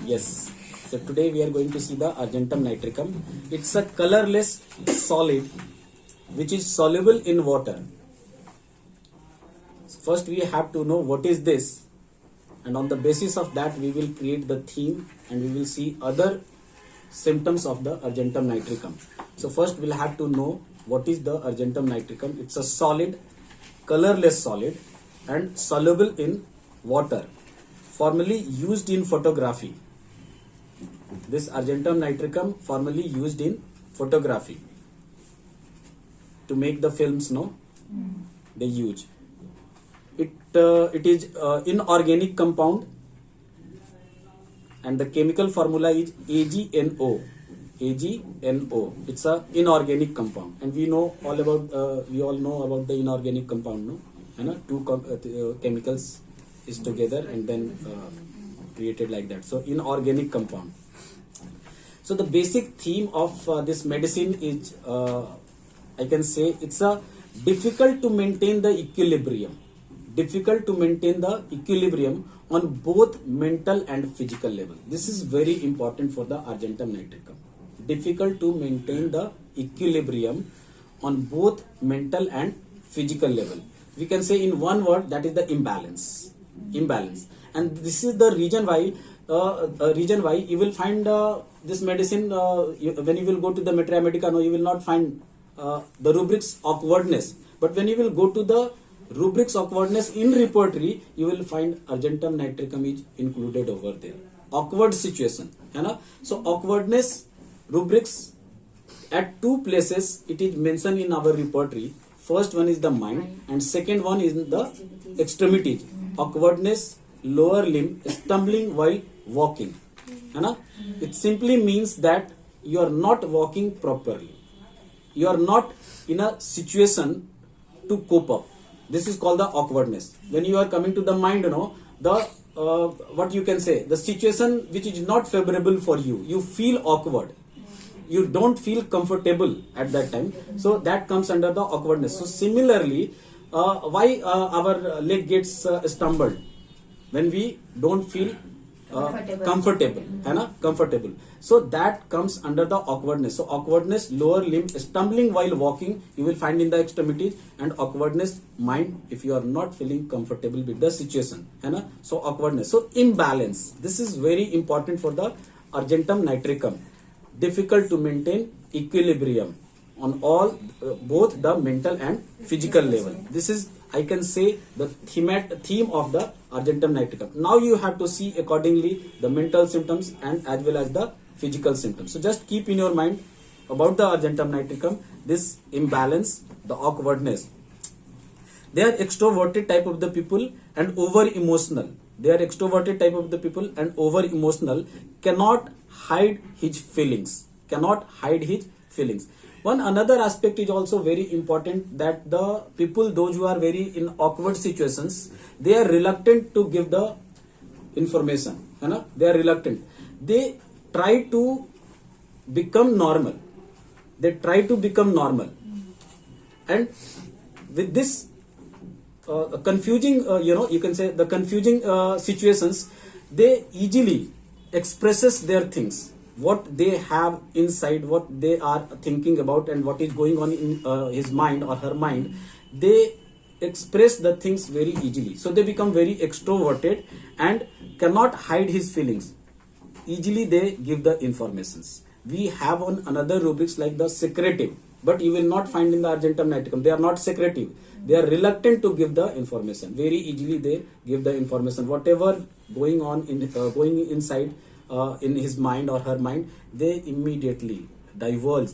Yes. So today we are going to see the argentum nitricum. It's a colorless solid which is soluble in water. So first we have to know what is this, and on the basis of that we will create the theme and we will see other symptoms of the argentum nitricum. So first we'll have to know what is the argentum nitricum. It's a solid, colorless solid and soluble in water, formerly used in photography. This argentum nitricum formerly used in photography to make the films, no? They use it. It is inorganic compound, and the chemical formula is AgNO. AgNO. It's a inorganic compound, and we know all about. We all know about the inorganic compound, no? Two chemicals is together and then created like that. So inorganic compound. So the basic theme of this medicine is, I can say, it's a difficult to maintain the equilibrium. Difficult to maintain the equilibrium on both mental and physical level. This is very important for the argentum nitricum. Difficult to maintain the equilibrium on both mental and physical level. We can say in one word, that is the imbalance. Imbalance. And this is the reason why you will find this medicine, when you will go to the Materia Medica, no, you will not find the rubrics awkwardness. But when you will go to the rubrics awkwardness in repertory, you will find argentum nitricum is included over there. Awkward situation. So awkwardness rubrics at two places it is mentioned in our repertory. First one is the mind and second one is the extremities. Awkwardness, lower limb, stumbling while walking. It simply means that you are not walking properly. You are not in a situation to cope up. This is called the awkwardness. When you are coming to the mind, what you can say, the situation which is not favorable for you, you feel awkward. You don't feel comfortable at that time. So that comes under the awkwardness. So similarly, why our leg gets stumbled? When we don't feel comfortable. Comfortable. So that comes under the awkwardness. So awkwardness, lower limb, stumbling while walking, you will find in the extremities, and awkwardness, mind, if you are not feeling comfortable with the situation. So awkwardness. So imbalance. This is very important for the argentum nitricum. Difficult to maintain equilibrium on all both the mental and physical level. This is, I can say, the theme of the argentum nitricum. Now you have to see accordingly the mental symptoms and as well as the physical symptoms. So just keep in your mind about the argentum nitricum, this imbalance, the awkwardness. They are extroverted type of the people and over emotional. They are extroverted type of the people and over emotional, cannot hide his feelings. Cannot hide his feelings. One another aspect is also very important, that the people, those who are very in awkward situations, they are reluctant to give the information. They are reluctant. They try to become normal. They try to become normal. And with this confusing, you can say the confusing situations, they easily expresses their things, what they have inside, what they are thinking about and what is going on in his mind or her mind. They express the things very easily. So they become very extroverted and cannot hide his feelings. Easily they give the informations. We have on another rubrics like the secretive, but you will not find in the argentum nitricum. They are not secretive. They are reluctant to give the information. Very easily they give the information. Whatever going on going inside in his mind or her mind, they immediately divulge.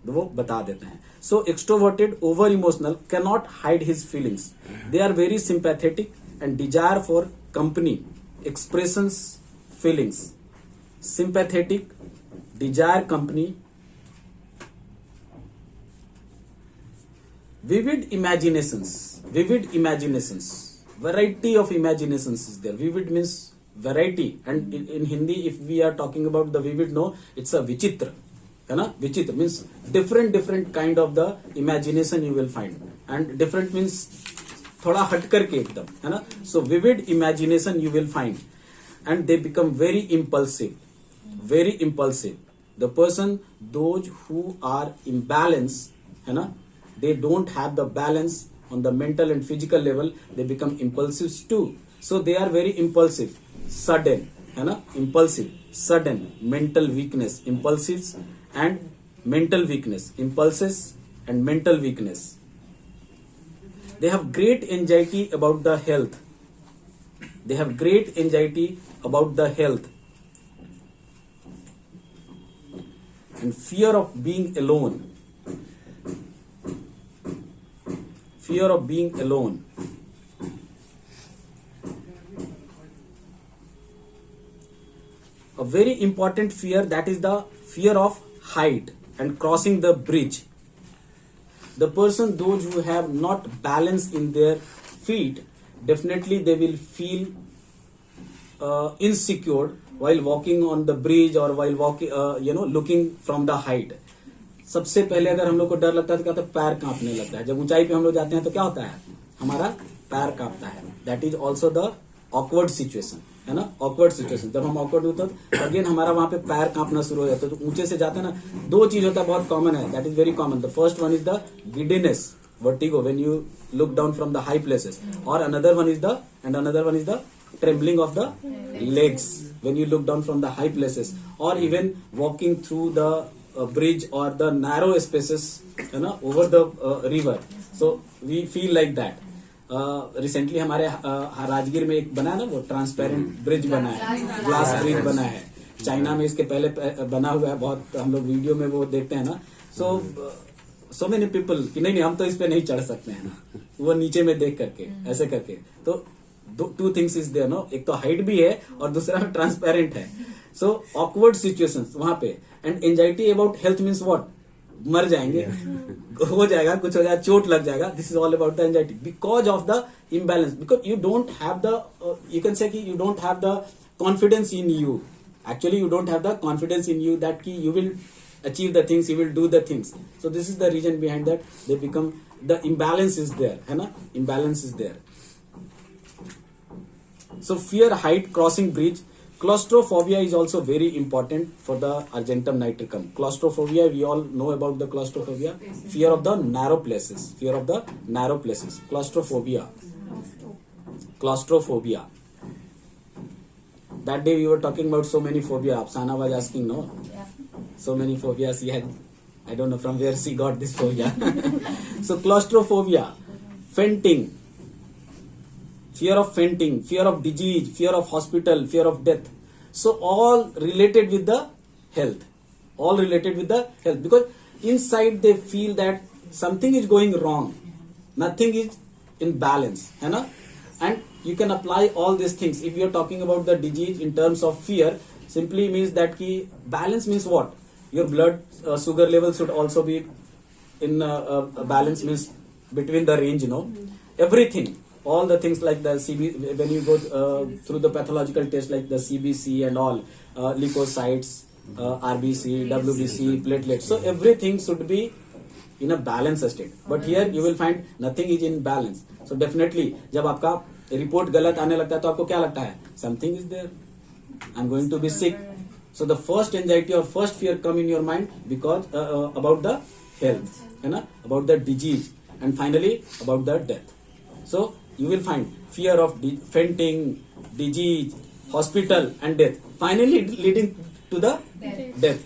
वो बता देते हैं. So extroverted, over emotional, cannot hide his feelings. They are very sympathetic and desire for company, expressions, feelings. Sympathetic, desire company. Vivid imaginations. Vivid imaginations. Variety of imaginations is there. Vivid means variety, and in Hindi, if we are talking about the vivid, no, it's a vichitra. Vichitra means different kind of the imagination you will find, and different means थोड़ा हट करके एकदम, है ना. So vivid imagination you will find. and they become very impulsive. Very impulsive. The person, those who are imbalanced, है ना, they don't have the balance on the mental and physical level, they become impulsive too. So they are very impulsive, sudden, है ना, impulsive, sudden, mental weakness, impulsives and mental weakness, impulses and mental weakness. They have great anxiety about the health. They have great anxiety about the health and fear of being alone. Fear of being alone. A very important fear, that is the fear of height and crossing the bridge. The person, those who have not balance in their feet, definitely they will feel insecure while walking on the bridge or while walking, looking from the height. सबसे पहले अगर हम लोग को डर लगता है तो क्या होता है, पैर कांपने लगता है. जब ऊंचाई पे हम लोग जाते हैं तो क्या होता है, हमारा पैर कांपता है. That is also the awkward situation, है ना, ऑकवर्ड सिचुएशन. जब हम ऑकवर्ड होते हैं अगेन हमारा वहां पे पैर कांपना शुरू हो जाता है. तो ऊंचे से जाते हैं ना, दो चीज होता है, बहुत कॉमन है, that is very common. The first one is the giddiness, vertigo, when you look down from the high places. और another one is the trembling of the legs when you look down from the high places, or even walking through the bridge or the narrow spaces, you know, over the river. So we feel like that. Recently हमारे राजगीर में एक बना है ना, वो transparent bridge बना है, glass bridge बना है. चाइना में इसके पहले बना हुआ है, बहुत हम लोग वीडियो में वो देखते हैं ना. सो मेनी पीपल कि नहीं हम तो इस पे नहीं चढ़ सकते हैं ना, वो नीचे में देख करके ऐसे करके. तो two things is there, no, एक तो हाइट भी है और दूसरा ट्रांसपेरेंट है. सो ऑकवर्ड सिचुएशंस वहां पे. And anxiety about health means what, मर जाएंगे, हो जाएगा, कुछ हो जाएगा, चोट लग जाएगा. This is all about the anxiety because of the imbalance. Because you don't have the, you can say कि you don't have the confidence in you. Actually you don't have the confidence in you that की you will achieve the things, you will do the things. So this is the reason behind that they become, the imbalance is there, है ना, imbalance is there. So fear height, crossing bridge. Claustrophobia is also very important for the argentum nitricum. Claustrophobia, we all know about the claustrophobia. Fear of the narrow places. Fear of the narrow places. Claustrophobia. Claustrophobia. That day we were talking about so many phobia. Sana was asking, no? So many phobias he had. I don't know from where she got this phobia. So claustrophobia, fainting, fear of fainting, fear of disease, fear of hospital, fear of death. So all related with the health. All related with the health. Because inside they feel that something is going wrong. Nothing is in balance. है ना? And you can apply all these things. If you are talking about the disease in terms of fear, simply means that ki balance means what? Your blood sugar level should also be in balance, means between the range, you know. Everything, all the things like the when you go through the pathological test like the CBC and all, leukocytes, RBC, WBC, platelets. So everything should be in a balanced state. But here you will find nothing is in balance. So definitely, जब आपका report गलत आने लगता है तो आपको क्या लगता है? Something is there. I'm going to be sick. So the first anxiety or first fear come in your mind because about the health, है ना, about the disease, and finally about the death. So you will find fear of fainting, disease, hospital, and death. Finally leading to the death.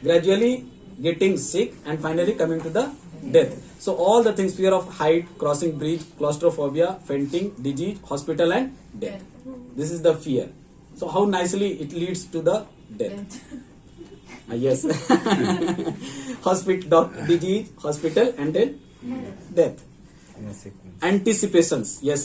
Gradually getting sick and finally coming to the death. So all the things: fear of height, crossing bridge, claustrophobia, fainting, disease, hospital, and death. This is the fear. So how nicely it leads to the death. Yes. Disease, hospital, and then death. Anticipations. Yes.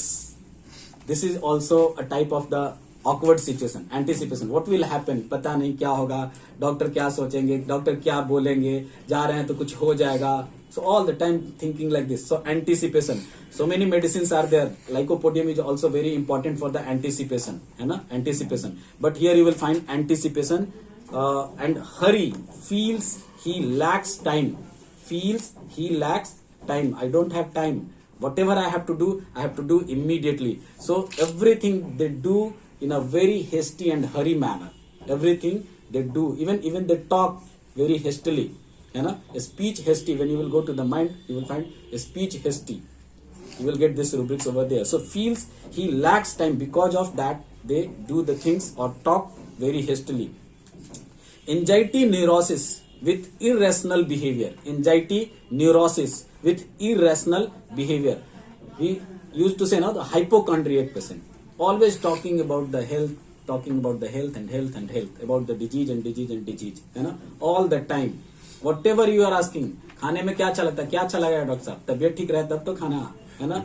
This is also a type of the awkward situation. Anticipation. What will happen? पता नहीं क्या होगा, doctor क्या सोचेंगे, doctor क्या बोलेंगे, जा रहे हैं तो कुछ हो जाएगा. So all the time thinking like this. So anticipation. So many medicines are there. Lycopodium is also very important for the anticipation. है ना? Anticipation. But here you will find anticipation and hurry. Feels he lacks time. Feels he lacks time. I don't have time. Whatever I have to do immediately. So everything they do in a very hasty and hurry manner. Everything they do, even they talk very hastily. A speech hasty. When you will go to the mind, you will find a speech hasty. You will get this rubrics over there. So feels he lacks time, because of that they do the things or talk very hastily. Anxiety neurosis with irrational behavior. Anxiety neurosis with irrational behavior. We used to say now the hypochondriac person, always talking about the health, and health and health, about the disease and disease and disease, all the time. Whatever you are asking, खाने में क्या अच्छा लगता है, क्या अच्छा लगेगा doctor साहब, तबियत ठीक रहे तब तो खाना, है ना,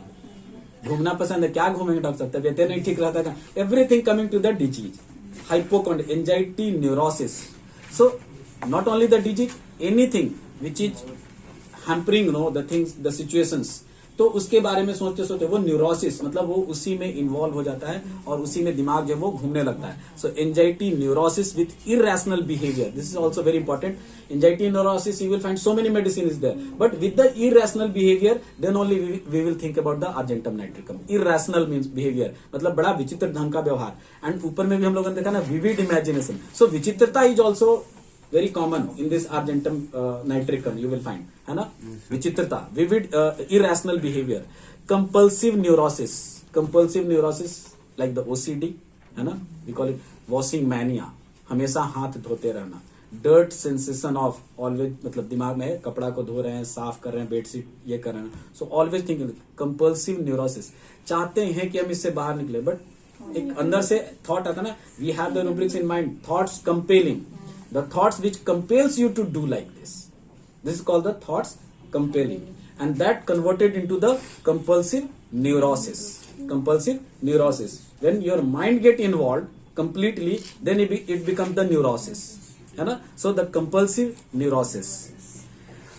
घूमना पसंद है, क्या घूमेंगे डॉक्टर साहब, तबियत नहीं ठीक रहता है, everything coming to the disease, hypochondria, anxiety neurosis. So not only the disease, anything which is hampering the things, the situations, तो उसके बारे में सोचते सोचते वो न्यूरोसिस, मतलब वो उसी में इन्वॉल्व हो जाता है और उसी में दिमाग जो वो घूमने लगता है. So anxiety neurosis with irrational behaviour, this is also very important. Anxiety neurosis you will find so many medicine is there, but with the irrational behaviour then only we will think about the argentum nitricum. Irrational means behaviour, मतलब बड़ा विचित्र ढंग का व्यवहार. And ऊपर में भी हम लोगों ने देखा ना, विविड इमेजिनेशन. सो विचित्रता is also very common in this argentum nitricum, you will find, है ना, विचित्रता, vivid irrational behavior. Compulsive neurosis like the OCD, है ना, we call it washing mania, हमेशा हाथ धोते रहना. Dirt sensation of always, मतलब दिमाग में कपड़ा को धो रहे हैं, साफ कर रहे हैं, बेडशीट ये कर रहे हैं. So always thinking, compulsive neurosis, चाहते हैं कि हम इससे बाहर निकले, बट एक अंदर से थॉट आता ना, we have the rubrics in mind, thoughts compelling. The thoughts which compels you to do like this. This is called the thoughts compelling. And that converted into the compulsive neurosis. Compulsive neurosis. When your mind get involved completely, then it becomes the neurosis. So the compulsive neurosis.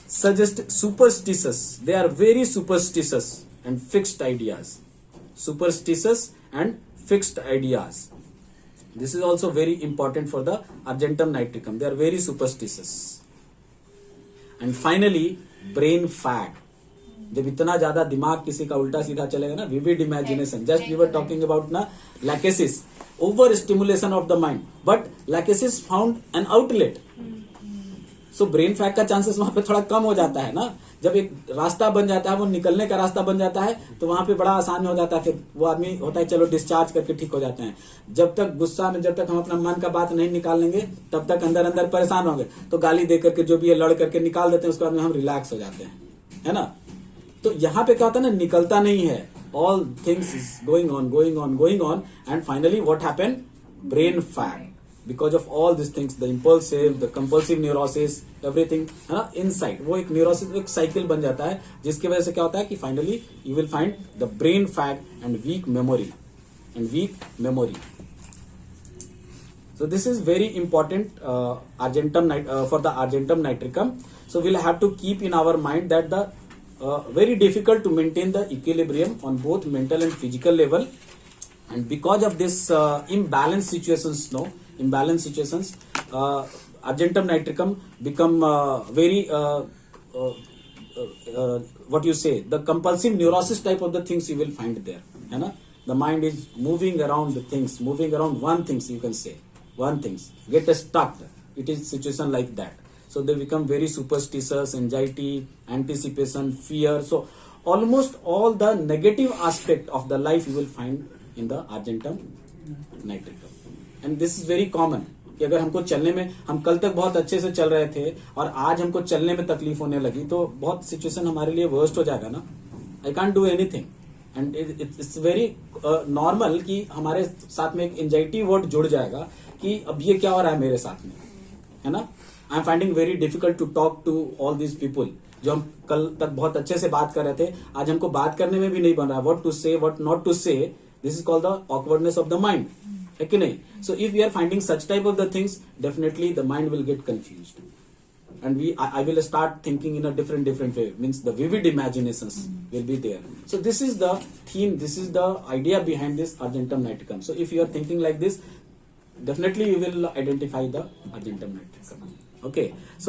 Suggest superstitious. They are very superstitious and fixed ideas. Superstitious and fixed ideas. This is also very important for the argentum nitricum. They are very superstitious. And finally, brain fag. जब इतना ज्यादा दिमाग किसी का उल्टा सीधा चलेगा ना, vivid imagination. Just we were talking about ना lachesis, over stimulation of the mind. But lachesis found an outlet. So brain fag का chances वहां पे थोड़ा कम हो जाता है ना. जब एक रास्ता बन जाता है, वो निकलने का रास्ता बन जाता है, तो वहां पे बड़ा आसान हो जाता है. फिर वो आदमी होता है चलो डिस्चार्ज करके ठीक हो जाते हैं. जब तक गुस्सा में, जब तक हम अपना मन का बात नहीं निकाल लेंगे, तब तक अंदर अंदर परेशान होंगे. तो गाली दे करके जो भी है लड़ करके निकाल देते हैं, उसके बाद में हम रिलैक्स हो जाते हैं, है ना. तो यहाँ पे क्या होता है ना, निकलता नहीं है. All things is going on and finally what happen, brain fag. Because of all these things, the impulsive, the compulsive neurosis, everything, है ना, inside वो एक neurosis, एक cycle बन जाता है, जिसकी वजह से क्या होता है कि finally you will find the brain fag and weak memory. So this is very important for the argentum nitricum. So we'll have to keep in our mind that the very difficult to maintain the equilibrium on both mental and physical level, and because of this imbalanced situations, argentum nitricum become very what you say, the compulsive neurosis type of the things you will find there, है ना. The mind is moving around one things, you can say one things, get stuck. It is situation like that. So they become very superstitious, anxiety, anticipation, fear. So almost all the negative aspect of the life you will find in the argentum nitricum. And this is very common कि अगर हमको चलने में, हम कल तक बहुत अच्छे से चल रहे थे और आज हमको चलने में तकलीफ होने लगी, तो बहुत सिचुएशन हमारे लिए वर्स्ट हो जाएगा ना. I can't do anything. And it's very normal कि हमारे साथ में एक एंजाइटी वर्ड जुड़ जाएगा कि अब ये क्या हो रहा है मेरे साथ में, है ना. I am finding very difficult to talk to all these people. जो हम कल तक बहुत अच्छे से बात कर रहे थे, आज हमको बात करने में भी नहीं बन रहा है. व्हाट टू से, व्हाट नॉट टू से. This is called the awkwardness of the mind, है कि नहीं. So if we are finding such type of the things, definitely the mind will get confused, and I will start thinking in a different way. Means the vivid imaginations will be there. So this is the theme, this is the idea behind this argentum nitricum. So if you are thinking like this, definitely you will identify the argentum nitricum. Okay, so